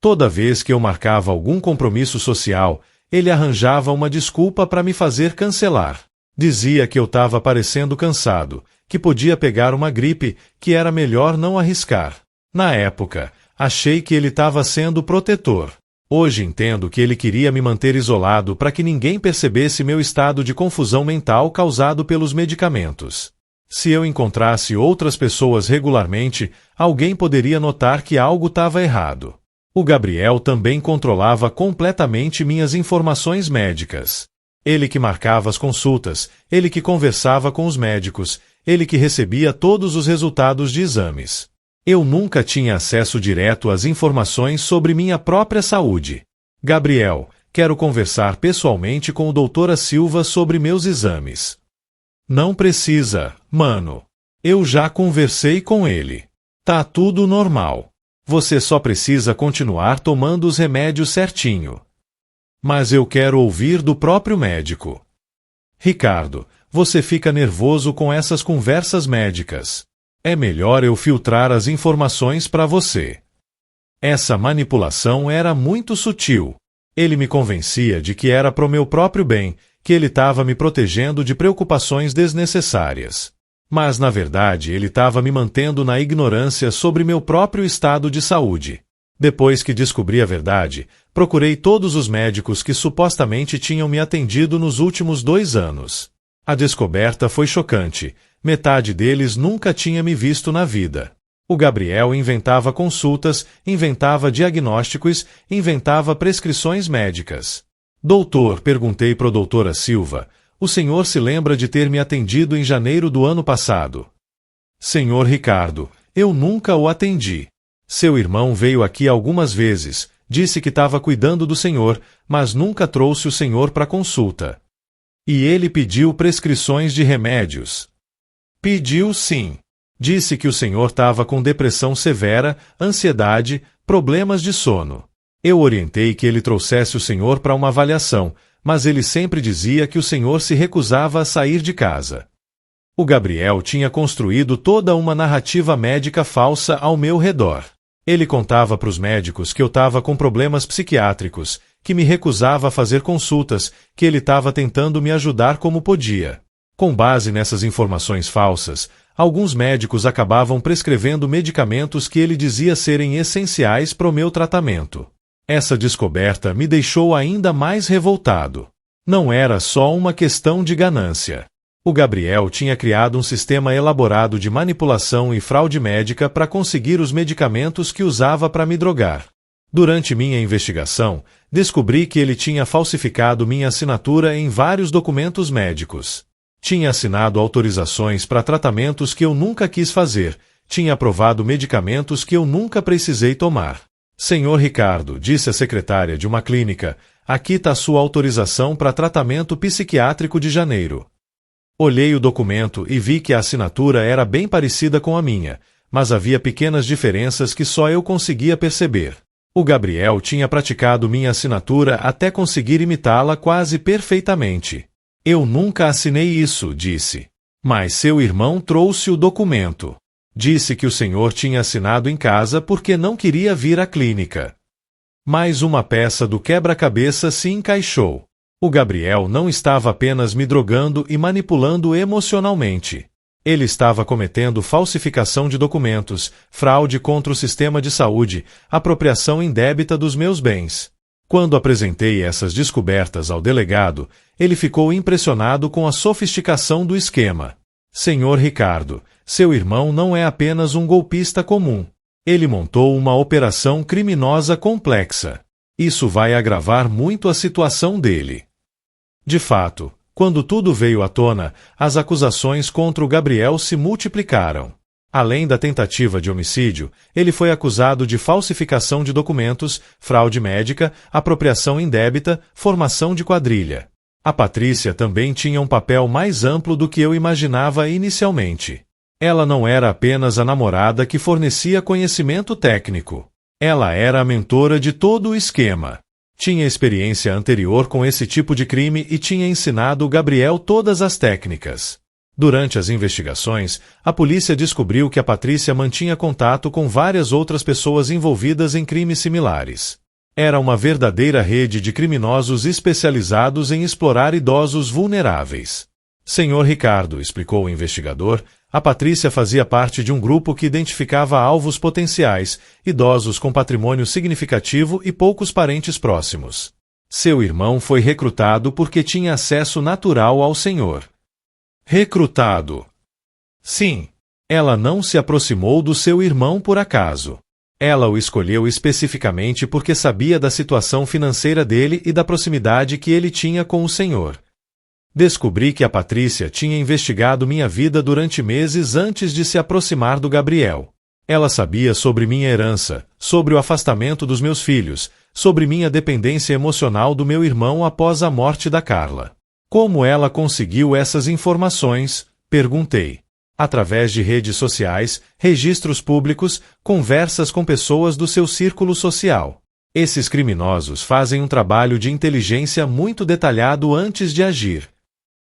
Toda vez que eu marcava algum compromisso social, ele arranjava uma desculpa para me fazer cancelar. Dizia que eu estava parecendo cansado, que podia pegar uma gripe, que era melhor não arriscar. Na época, achei que ele estava sendo protetor. Hoje entendo que ele queria me manter isolado para que ninguém percebesse meu estado de confusão mental causado pelos medicamentos. Se eu encontrasse outras pessoas regularmente, alguém poderia notar que algo estava errado. O Gabriel também controlava completamente minhas informações médicas. Ele que marcava as consultas, ele que conversava com os médicos, ele que recebia todos os resultados de exames. Eu nunca tinha acesso direto às informações sobre minha própria saúde. Gabriel, quero conversar pessoalmente com o Dr. Silva sobre meus exames. Não precisa, mano. Eu já conversei com ele. Tá tudo normal. Você só precisa continuar tomando os remédios certinho. Mas eu quero ouvir do próprio médico. Ricardo, você fica nervoso com essas conversas médicas. É melhor eu filtrar as informações para você. Essa manipulação era muito sutil. Ele me convencia de que era pro meu próprio bem, que ele estava me protegendo de preocupações desnecessárias. Mas, na verdade, ele estava me mantendo na ignorância sobre meu próprio estado de saúde. Depois que descobri a verdade, procurei todos os médicos que supostamente tinham me atendido nos últimos 2 anos. A descoberta foi chocante. Metade deles nunca tinha me visto na vida. O Gabriel inventava consultas, inventava diagnósticos, inventava prescrições médicas. Doutor, perguntei pro Dr. Silva, o senhor se lembra de ter me atendido em janeiro do ano passado? Senhor Ricardo, eu nunca o atendi. Seu irmão veio aqui algumas vezes, disse que estava cuidando do senhor, mas nunca trouxe o senhor para consulta. E ele pediu prescrições de remédios. Pediu sim. Disse que o senhor estava com depressão severa, ansiedade, problemas de sono. Eu orientei que ele trouxesse o senhor para uma avaliação, mas ele sempre dizia que o senhor se recusava a sair de casa. O Gabriel tinha construído toda uma narrativa médica falsa ao meu redor. Ele contava para os médicos que eu estava com problemas psiquiátricos, que me recusava a fazer consultas, que ele estava tentando me ajudar como podia. Com base nessas informações falsas, alguns médicos acabavam prescrevendo medicamentos que ele dizia serem essenciais para o meu tratamento. Essa descoberta me deixou ainda mais revoltado. Não era só uma questão de ganância. O Gabriel tinha criado um sistema elaborado de manipulação e fraude médica para conseguir os medicamentos que usava para me drogar. Durante minha investigação, descobri que ele tinha falsificado minha assinatura em vários documentos médicos. Tinha assinado autorizações para tratamentos que eu nunca quis fazer, tinha aprovado medicamentos que eu nunca precisei tomar. Senhor Ricardo, disse a secretária de uma clínica, aqui está sua autorização para tratamento psiquiátrico de janeiro. Olhei o documento e vi que a assinatura era bem parecida com a minha, mas havia pequenas diferenças que só eu conseguia perceber. O Gabriel tinha praticado minha assinatura até conseguir imitá-la quase perfeitamente. Eu nunca assinei isso, disse. Mas seu irmão trouxe o documento. Disse que o senhor tinha assinado em casa porque não queria vir à clínica. Mais uma peça do quebra-cabeça se encaixou. O Gabriel não estava apenas me drogando e manipulando emocionalmente. Ele estava cometendo falsificação de documentos, fraude contra o sistema de saúde, apropriação indébita dos meus bens. Quando apresentei essas descobertas ao delegado, ele ficou impressionado com a sofisticação do esquema. Senhor Ricardo, seu irmão não é apenas um golpista comum. Ele montou uma operação criminosa complexa. Isso vai agravar muito a situação dele. De fato, quando tudo veio à tona, as acusações contra o Gabriel se multiplicaram. Além da tentativa de homicídio, ele foi acusado de falsificação de documentos, fraude médica, apropriação indébita, formação de quadrilha. A Patrícia também tinha um papel mais amplo do que eu imaginava inicialmente. Ela não era apenas a namorada que fornecia conhecimento técnico. Ela era a mentora de todo o esquema. Tinha experiência anterior com esse tipo de crime e tinha ensinado o Gabriel todas as técnicas. Durante as investigações, a polícia descobriu que a Patrícia mantinha contato com várias outras pessoas envolvidas em crimes similares. Era uma verdadeira rede de criminosos especializados em explorar idosos vulneráveis. Senhor Ricardo, explicou o investigador, a Patrícia fazia parte de um grupo que identificava alvos potenciais, idosos com patrimônio significativo e poucos parentes próximos. Seu irmão foi recrutado porque tinha acesso natural ao senhor. Recrutado. Sim. Ela não se aproximou do seu irmão por acaso. Ela o escolheu especificamente porque sabia da situação financeira dele e da proximidade que ele tinha com o senhor. Descobri que a Patrícia tinha investigado minha vida durante meses antes de se aproximar do Gabriel. Ela sabia sobre minha herança, sobre o afastamento dos meus filhos, sobre minha dependência emocional do meu irmão após a morte da Carla. Como ela conseguiu essas informações? Perguntei. Através de redes sociais, registros públicos, conversas com pessoas do seu círculo social. Esses criminosos fazem um trabalho de inteligência muito detalhado antes de agir.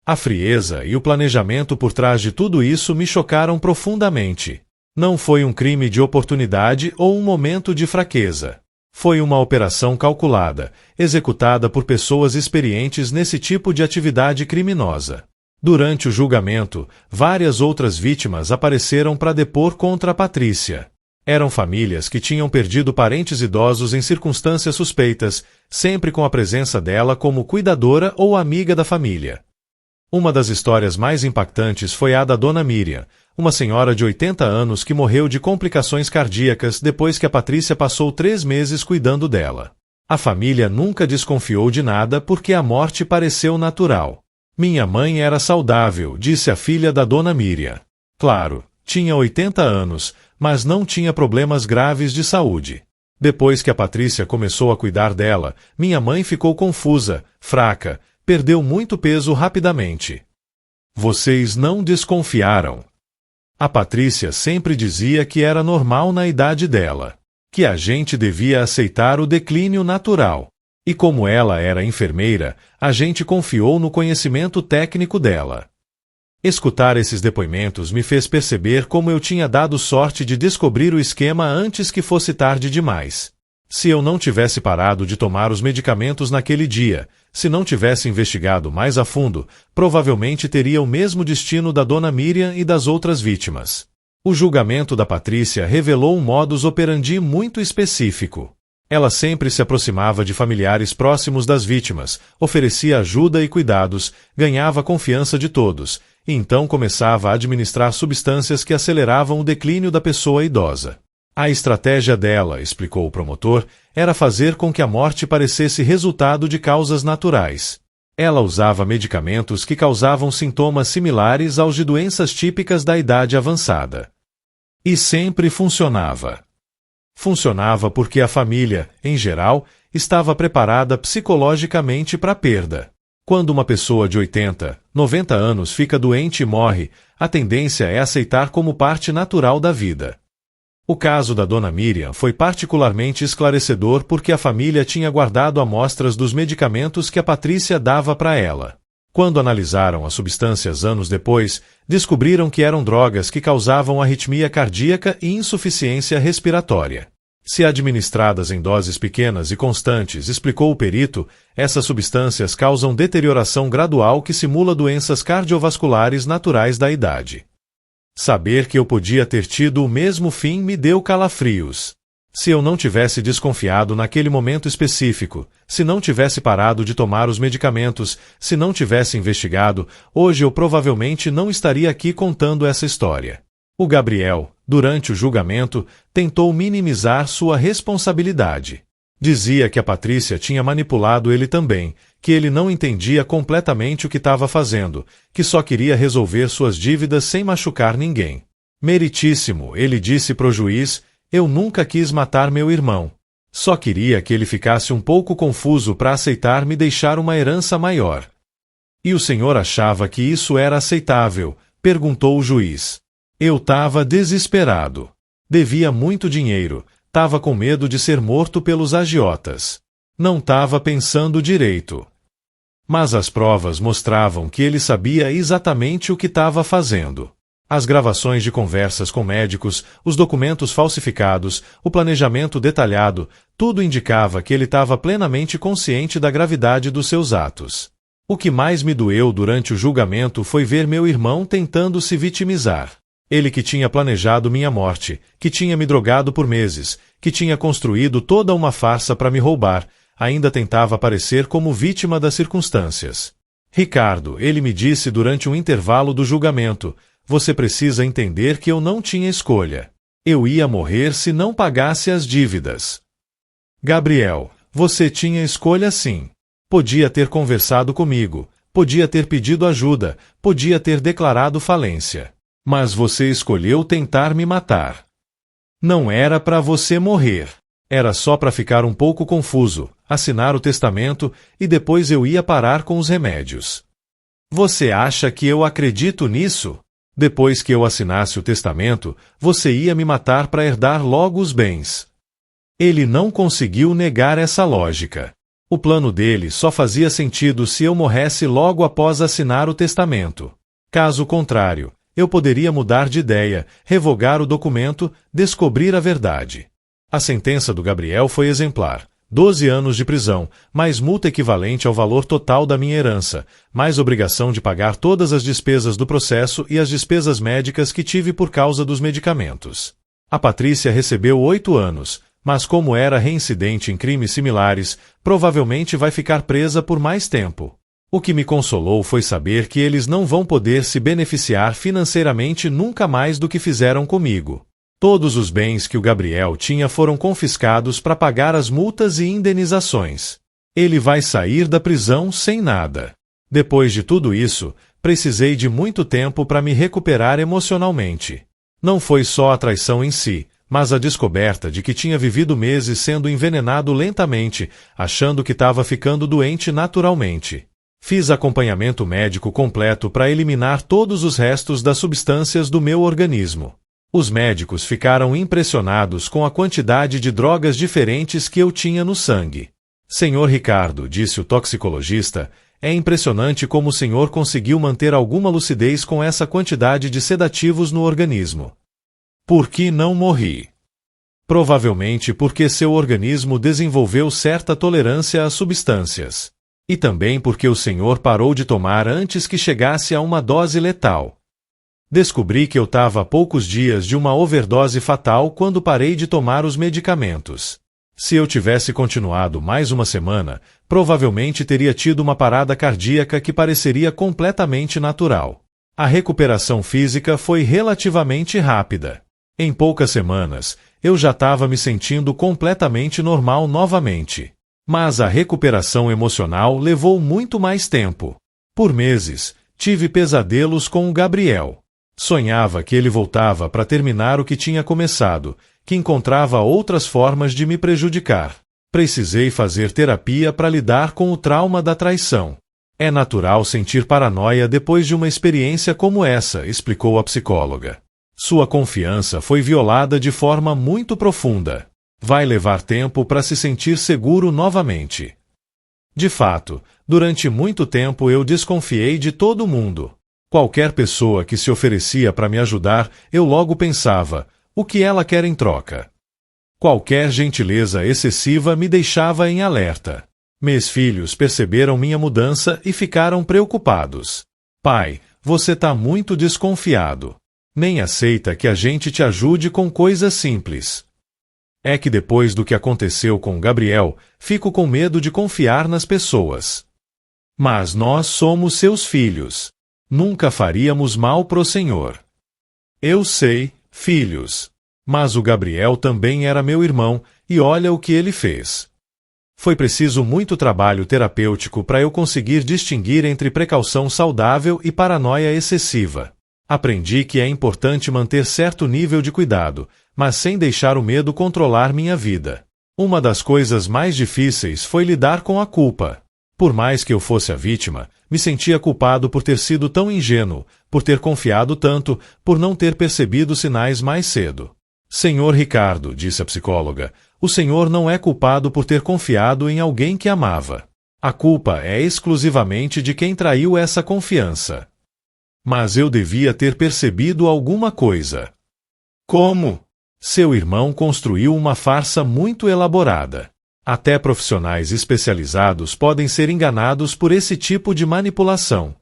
A frieza e o planejamento por trás de tudo isso me chocaram profundamente. Não foi um crime de oportunidade ou um momento de fraqueza. Foi uma operação calculada, executada por pessoas experientes nesse tipo de atividade criminosa. Durante o julgamento, várias outras vítimas apareceram para depor contra a Patrícia. Eram famílias que tinham perdido parentes idosos em circunstâncias suspeitas, sempre com a presença dela como cuidadora ou amiga da família. Uma das histórias mais impactantes foi a da Dona Miriam, uma senhora de 80 anos que morreu de complicações cardíacas depois que a Patrícia passou 3 meses cuidando dela. A família nunca desconfiou de nada porque a morte pareceu natural. Minha mãe era saudável, disse a filha da Dona Miriam. Claro, tinha 80 anos, mas não tinha problemas graves de saúde. Depois que a Patrícia começou a cuidar dela, minha mãe ficou confusa, fraca, perdeu muito peso rapidamente. Vocês não desconfiaram. A Patrícia sempre dizia que era normal na idade dela, que a gente devia aceitar o declínio natural. E como ela era enfermeira, a gente confiou no conhecimento técnico dela. Escutar esses depoimentos me fez perceber como eu tinha dado sorte de descobrir o esquema antes que fosse tarde demais. Se eu não tivesse parado de tomar os medicamentos naquele dia, se não tivesse investigado mais a fundo, provavelmente teria o mesmo destino da Dona Miriam e das outras vítimas. O julgamento da Patrícia revelou um modus operandi muito específico. Ela sempre se aproximava de familiares próximos das vítimas, oferecia ajuda e cuidados, ganhava a confiança de todos, e então começava a administrar substâncias que aceleravam o declínio da pessoa idosa. A estratégia dela, explicou o promotor, era fazer com que a morte parecesse resultado de causas naturais. Ela usava medicamentos que causavam sintomas similares aos de doenças típicas da idade avançada. E sempre funcionava. Funcionava porque a família, em geral, estava preparada psicologicamente para a perda. Quando uma pessoa de 80, 90 anos fica doente e morre, a tendência é aceitar como parte natural da vida. O caso da Dona Miriam foi particularmente esclarecedor porque a família tinha guardado amostras dos medicamentos que a Patrícia dava para ela. Quando analisaram as substâncias anos depois, descobriram que eram drogas que causavam arritmia cardíaca e insuficiência respiratória. Se administradas em doses pequenas e constantes, explicou o perito, essas substâncias causam deterioração gradual que simula doenças cardiovasculares naturais da idade. Saber que eu podia ter tido o mesmo fim me deu calafrios. Se eu não tivesse desconfiado naquele momento específico, se não tivesse parado de tomar os medicamentos, se não tivesse investigado, hoje eu provavelmente não estaria aqui contando essa história. O Gabriel, durante o julgamento, tentou minimizar sua responsabilidade. Dizia que a Patrícia tinha manipulado ele também, que ele não entendia completamente o que estava fazendo, que só queria resolver suas dívidas sem machucar ninguém. Meritíssimo, ele disse pro juiz, eu nunca quis matar meu irmão. Só queria que ele ficasse um pouco confuso para aceitar me deixar uma herança maior. E o senhor achava que isso era aceitável? Perguntou o juiz. Eu estava desesperado. Devia muito dinheiro, estava com medo de ser morto pelos agiotas. Não estava pensando direito. Mas as provas mostravam que ele sabia exatamente o que estava fazendo. As gravações de conversas com médicos, os documentos falsificados, o planejamento detalhado, tudo indicava que ele estava plenamente consciente da gravidade dos seus atos. O que mais me doeu durante o julgamento foi ver meu irmão tentando se vitimizar. Ele que tinha planejado minha morte, que tinha me drogado por meses, que tinha construído toda uma farsa para me roubar, ainda tentava aparecer como vítima das circunstâncias. Ricardo, ele me disse durante um intervalo do julgamento, você precisa entender que eu não tinha escolha. Eu ia morrer se não pagasse as dívidas. Gabriel, você tinha escolha sim. Podia ter conversado comigo, podia ter pedido ajuda, podia ter declarado falência. Mas você escolheu tentar me matar. Não era para você morrer. Era só para ficar um pouco confuso, assinar o testamento e depois eu ia parar com os remédios. Você acha que eu acredito nisso? Depois que eu assinasse o testamento, você ia me matar para herdar logo os bens. Ele não conseguiu negar essa lógica. O plano dele só fazia sentido se eu morresse logo após assinar o testamento. Caso contrário, eu poderia mudar de ideia, revogar o documento, descobrir a verdade. A sentença do Gabriel foi exemplar. 12 anos de prisão, mais multa equivalente ao valor total da minha herança, mais obrigação de pagar todas as despesas do processo e as despesas médicas que tive por causa dos medicamentos. A Patrícia recebeu 8 anos, mas como era reincidente em crimes similares, provavelmente vai ficar presa por mais tempo. O que me consolou foi saber que eles não vão poder se beneficiar financeiramente nunca mais do que fizeram comigo. Todos os bens que o Gabriel tinha foram confiscados para pagar as multas e indenizações. Ele vai sair da prisão sem nada. Depois de tudo isso, precisei de muito tempo para me recuperar emocionalmente. Não foi só a traição em si, mas a descoberta de que tinha vivido meses sendo envenenado lentamente, achando que estava ficando doente naturalmente. Fiz acompanhamento médico completo para eliminar todos os restos das substâncias do meu organismo. Os médicos ficaram impressionados com a quantidade de drogas diferentes que eu tinha no sangue. Senhor Ricardo, disse o toxicologista, é impressionante como o senhor conseguiu manter alguma lucidez com essa quantidade de sedativos no organismo. Por que não morri? Provavelmente porque seu organismo desenvolveu certa tolerância às substâncias. E também porque o senhor parou de tomar antes que chegasse a uma dose letal. Descobri que eu estava a poucos dias de uma overdose fatal quando parei de tomar os medicamentos. Se eu tivesse continuado mais uma semana, provavelmente teria tido uma parada cardíaca que pareceria completamente natural. A recuperação física foi relativamente rápida. Em poucas semanas, eu já estava me sentindo completamente normal novamente. Mas a recuperação emocional levou muito mais tempo. Por meses, tive pesadelos com o Gabriel. Sonhava que ele voltava para terminar o que tinha começado, que encontrava outras formas de me prejudicar. Precisei fazer terapia para lidar com o trauma da traição. É natural sentir paranoia depois de uma experiência como essa, explicou a psicóloga. Sua confiança foi violada de forma muito profunda. Vai levar tempo para se sentir seguro novamente. De fato, durante muito tempo eu desconfiei de todo mundo. Qualquer pessoa que se oferecia para me ajudar, eu logo pensava, o que ela quer em troca? Qualquer gentileza excessiva me deixava em alerta. Meus filhos perceberam minha mudança e ficaram preocupados. Pai, você tá muito desconfiado. Nem aceita que a gente te ajude com coisas simples. É que depois do que aconteceu com Gabriel, fico com medo de confiar nas pessoas. Mas nós somos seus filhos. Nunca faríamos mal pro Senhor. Eu sei, filhos. Mas o Gabriel também era meu irmão, e olha o que ele fez. Foi preciso muito trabalho terapêutico para eu conseguir distinguir entre precaução saudável e paranoia excessiva. Aprendi que é importante manter certo nível de cuidado, mas sem deixar o medo controlar minha vida. Uma das coisas mais difíceis foi lidar com a culpa. Por mais que eu fosse a vítima, me sentia culpado por ter sido tão ingênuo, por ter confiado tanto, por não ter percebido sinais mais cedo. Senhor Ricardo, disse a psicóloga, o senhor não é culpado por ter confiado em alguém que amava. A culpa é exclusivamente de quem traiu essa confiança. Mas eu devia ter percebido alguma coisa. Como? Seu irmão construiu uma farsa muito elaborada. Até profissionais especializados podem ser enganados por esse tipo de manipulação.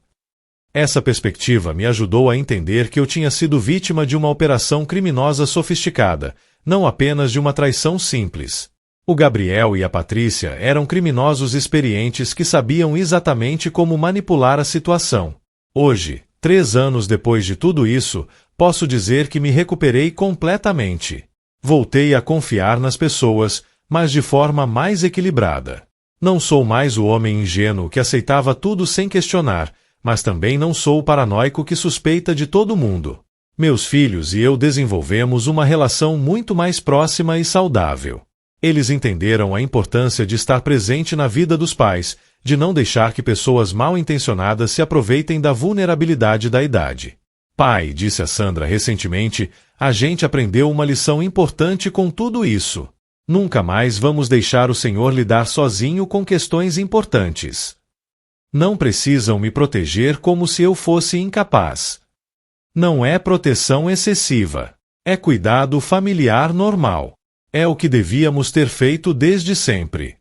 Essa perspectiva me ajudou a entender que eu tinha sido vítima de uma operação criminosa sofisticada, não apenas de uma traição simples. O Gabriel e a Patrícia eram criminosos experientes que sabiam exatamente como manipular a situação. Hoje, 3 anos depois de tudo isso, posso dizer que me recuperei completamente. Voltei a confiar nas pessoas, mas de forma mais equilibrada. Não sou mais o homem ingênuo que aceitava tudo sem questionar, mas também não sou o paranoico que suspeita de todo mundo. Meus filhos e eu desenvolvemos uma relação muito mais próxima e saudável. Eles entenderam a importância de estar presente na vida dos pais, de não deixar que pessoas mal intencionadas se aproveitem da vulnerabilidade da idade. Pai, disse a Sandra recentemente, a gente aprendeu uma lição importante com tudo isso. Nunca mais vamos deixar o Senhor lidar sozinho com questões importantes. Não precisam me proteger como se eu fosse incapaz. Não é proteção excessiva. É cuidado familiar normal. É o que devíamos ter feito desde sempre.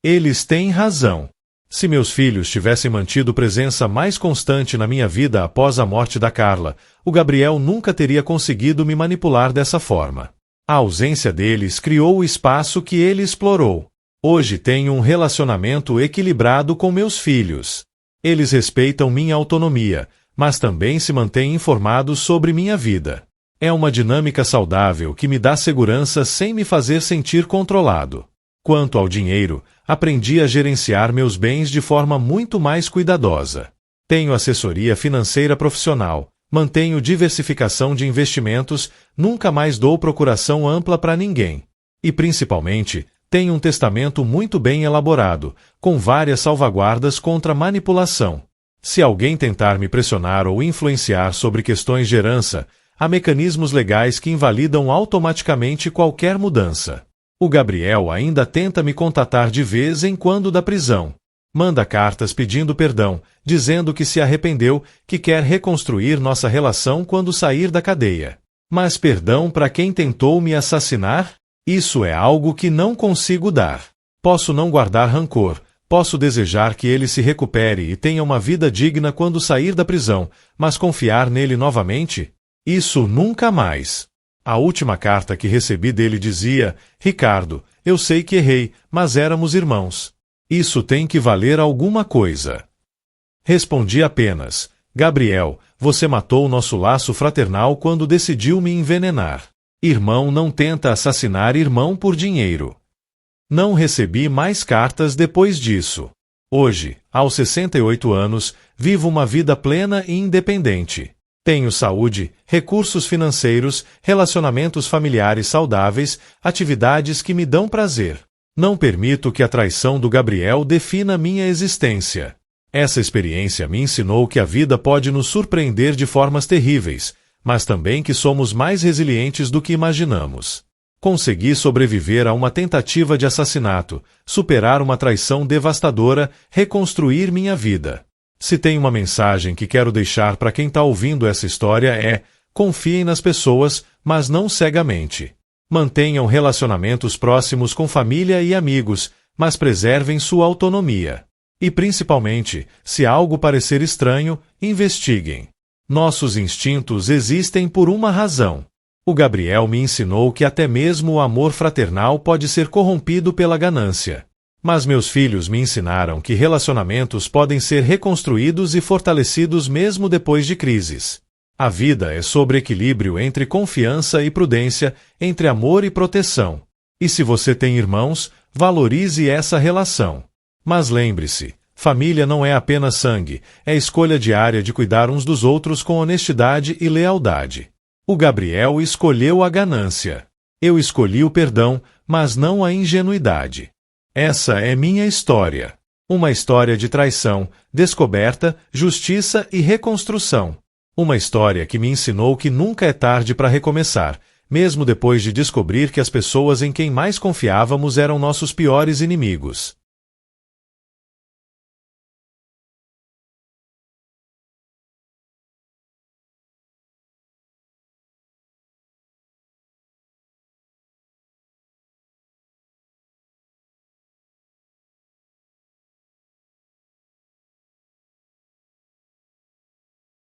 Eles têm razão. Se meus filhos tivessem mantido presença mais constante na minha vida após a morte da Carla, o Gabriel nunca teria conseguido me manipular dessa forma. A ausência deles criou o espaço que ele explorou. Hoje tenho um relacionamento equilibrado com meus filhos. Eles respeitam minha autonomia, mas também se mantêm informados sobre minha vida. É uma dinâmica saudável que me dá segurança sem me fazer sentir controlado. Quanto ao dinheiro, aprendi a gerenciar meus bens de forma muito mais cuidadosa. Tenho assessoria financeira profissional, mantenho diversificação de investimentos, nunca mais dou procuração ampla para ninguém. E, principalmente, tenho um testamento muito bem elaborado, com várias salvaguardas contra manipulação. Se alguém tentar me pressionar ou influenciar sobre questões de herança, há mecanismos legais que invalidam automaticamente qualquer mudança. O Gabriel ainda tenta me contatar de vez em quando da prisão. Manda cartas pedindo perdão, dizendo que se arrependeu, que quer reconstruir nossa relação quando sair da cadeia. Mas perdão para quem tentou me assassinar? Isso é algo que não consigo dar. Posso não guardar rancor, posso desejar que ele se recupere e tenha uma vida digna quando sair da prisão, mas confiar nele novamente? Isso nunca mais. A última carta que recebi dele dizia: Ricardo, eu sei que errei, mas éramos irmãos. Isso tem que valer alguma coisa. Respondi apenas: Gabriel, você matou nosso laço fraternal quando decidiu me envenenar. Irmão não tenta assassinar irmão por dinheiro. Não recebi mais cartas depois disso. Hoje, aos 68 anos, vivo uma vida plena e independente. Tenho saúde, recursos financeiros, relacionamentos familiares saudáveis, atividades que me dão prazer. Não permito que a traição do Gabriel defina minha existência. Essa experiência me ensinou que a vida pode nos surpreender de formas terríveis, mas também que somos mais resilientes do que imaginamos. Consegui sobreviver a uma tentativa de assassinato, superar uma traição devastadora, reconstruir minha vida. Se tem uma mensagem que quero deixar para quem está ouvindo essa história é: confiem nas pessoas, mas não cegamente. Mantenham relacionamentos próximos com família e amigos, mas preservem sua autonomia. E principalmente, se algo parecer estranho, investiguem. Nossos instintos existem por uma razão. O Gabriel me ensinou que até mesmo o amor fraternal pode ser corrompido pela ganância. Mas meus filhos me ensinaram que relacionamentos podem ser reconstruídos e fortalecidos mesmo depois de crises. A vida é sobre equilíbrio entre confiança e prudência, entre amor e proteção. E se você tem irmãos, valorize essa relação. Mas lembre-se, família não é apenas sangue, é escolha diária de cuidar uns dos outros com honestidade e lealdade. O Gabriel escolheu a ganância. Eu escolhi o perdão, mas não a ingenuidade. Essa é minha história. Uma história de traição, descoberta, justiça e reconstrução. Uma história que me ensinou que nunca é tarde para recomeçar, mesmo depois de descobrir que as pessoas em quem mais confiávamos eram nossos piores inimigos.